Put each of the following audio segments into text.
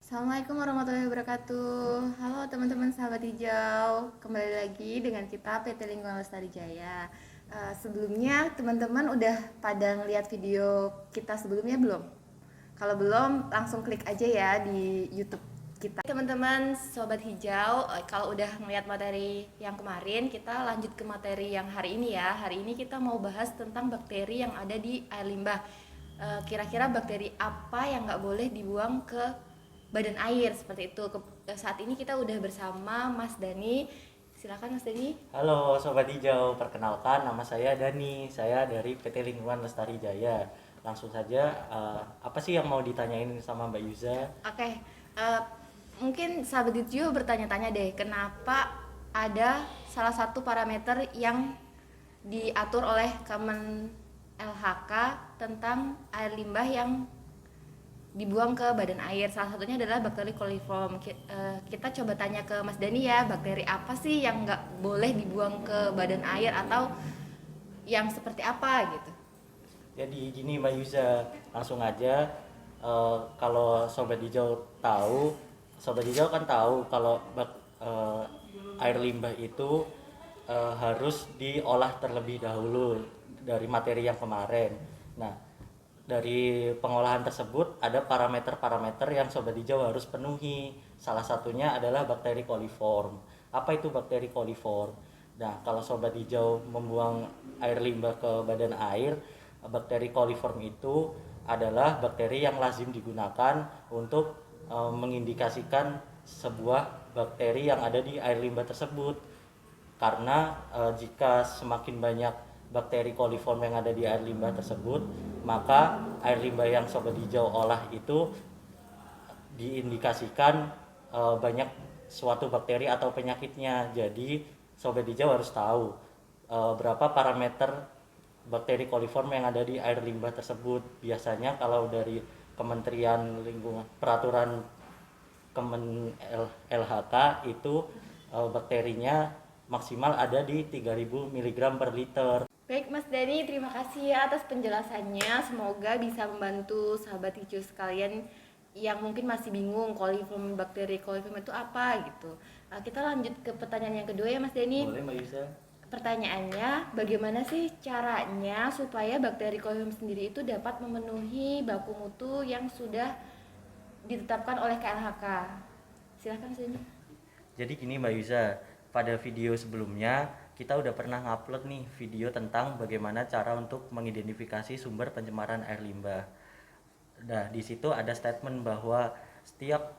Assalamualaikum warahmatullahi wabarakatuh. Halo teman-teman sahabat hijau, kembali lagi dengan kita PT Lingkungan Lestari Jaya. Sebelumnya teman-teman udah pada ngeliat video kita sebelumnya belum? Kalau belum, langsung klik aja ya di YouTube kita. Teman-teman sobat hijau, kalau udah ngeliat materi yang kemarin, kita lanjut ke materi yang hari ini ya. Hari ini kita mau bahas tentang bakteri yang ada di air limbah. Kira-kira bakteri apa yang nggak boleh dibuang ke badan air seperti itu. Saat ini kita udah bersama Mas Dani. Silakan Mas Dani. Halo Sobat Hijau, perkenalkan nama saya Dani, saya dari PT Lingkungan Lestari Jaya. Langsung saja, apa sih yang mau ditanyain sama Mbak Yuza? Oke, eh, mungkin sahabat hijau bertanya-tanya deh, kenapa ada salah satu parameter yang diatur oleh Kemen LHK tentang air limbah yang dibuang ke badan air. Salah satunya adalah bakteri coliform. Kita coba tanya ke Mas Dani ya, bakteri apa sih yang nggak boleh dibuang ke badan air atau yang seperti apa gitu. Jadi gini Mbak Yuza, langsung aja. Kalau Sobat Hijau tahu, Sobat Hijau kan tahu kalau air limbah itu harus diolah terlebih dahulu dari materi yang kemarin. Nah, dari pengolahan tersebut ada parameter-parameter yang Sobat Hijau harus penuhi. Salah satunya adalah bakteri coliform. Apa itu bakteri coliform? Nah, kalau Sobat Hijau membuang air limbah ke badan air, bakteri coliform itu adalah bakteri yang lazim digunakan untuk mengindikasikan sebuah bakteri yang ada di air limbah tersebut. Karena jika semakin banyak bakteri coliform yang ada di air limbah tersebut, maka air limbah yang Sobat Hijau olah itu diindikasikan banyak suatu bakteri atau penyakitnya. Jadi Sobat Hijau harus tahu berapa parameter bakteri coliform yang ada di air limbah tersebut. Biasanya kalau dari Kementerian Lingkungan Peraturan LHK itu bakterinya maksimal ada di 3000 mg per liter. Baik Mas Dani, terima kasih ya atas penjelasannya. Semoga bisa membantu sahabat hijau sekalian yang mungkin masih bingung bakteri coliform itu apa gitu. Kita lanjut ke pertanyaan yang kedua ya Mas Dani. Boleh Mbak Yusa? Pertanyaannya, bagaimana sih caranya supaya bakteri coliform sendiri itu dapat memenuhi baku mutu yang sudah ditetapkan oleh KLHK? Silahkan Mas Dani. Jadi gini Mbak Yusa, pada video sebelumnya kita udah pernah ngupload nih video tentang bagaimana cara untuk mengidentifikasi sumber pencemaran air limbah. Nah, di situ ada statement bahwa setiap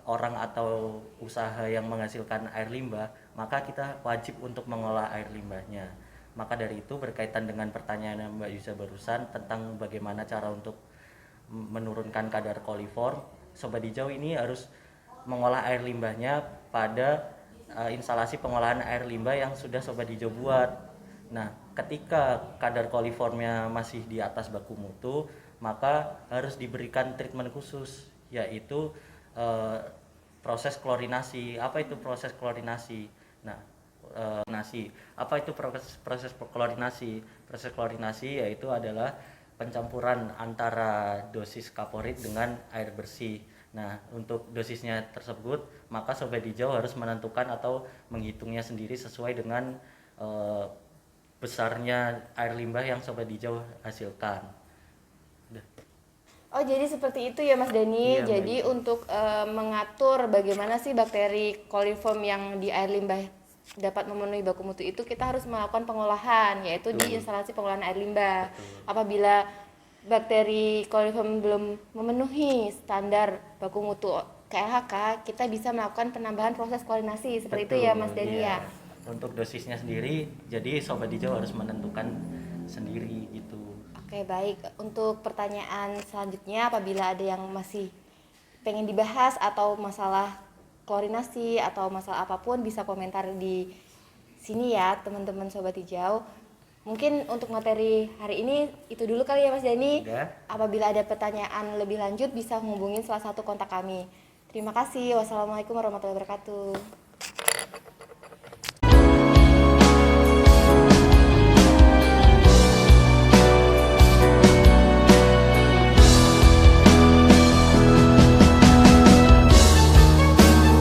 orang atau usaha yang menghasilkan air limbah, maka kita wajib untuk mengolah air limbahnya. Maka dari itu berkaitan dengan pertanyaan Mbak Yusa barusan tentang bagaimana cara untuk menurunkan kadar koliform, Sobat Hijau ini harus mengolah air limbahnya pada instalasi pengolahan air limbah yang sudah Sobat Hijau buat. Nah, ketika kadar koliformnya masih di atas baku mutu, maka harus diberikan treatment khusus, yaitu proses klorinasi. Apa itu proses klorinasi? Nah, apa itu proses klorinasi? Proses klorinasi yaitu adalah pencampuran antara dosis kaporit dengan air bersih. Nah, untuk dosisnya tersebut, maka Sobat Hijau harus menentukan atau menghitungnya sendiri sesuai dengan besarnya air limbah yang Sobat Hijau hasilkan. Oh, jadi seperti itu ya Mas Dani. Iya, Jadi baik. untuk mengatur bagaimana sih bakteri coliform yang di air limbah dapat memenuhi baku mutu itu, kita harus melakukan pengolahan, yaitu di instalasi pengolahan air limbah. Betul. Apabila bakteri coliform belum memenuhi standar baku mutu KLHK, kita bisa melakukan penambahan proses klorinasi seperti itu ya Mas Dani Iya. ya. Untuk dosisnya sendiri, jadi Sobat Hijau harus menentukan sendiri gitu. Oke, baik. Untuk pertanyaan selanjutnya, apabila ada yang masih pengen dibahas atau masalah koordinasi atau masalah apapun, bisa komentar di sini ya teman-teman Sobat Hijau. Mungkin untuk materi hari ini itu dulu kali ya Mas Dani. Udah. Apabila ada pertanyaan lebih lanjut bisa hubungin salah satu kontak kami. Terima kasih. Wassalamualaikum warahmatullahi wabarakatuh.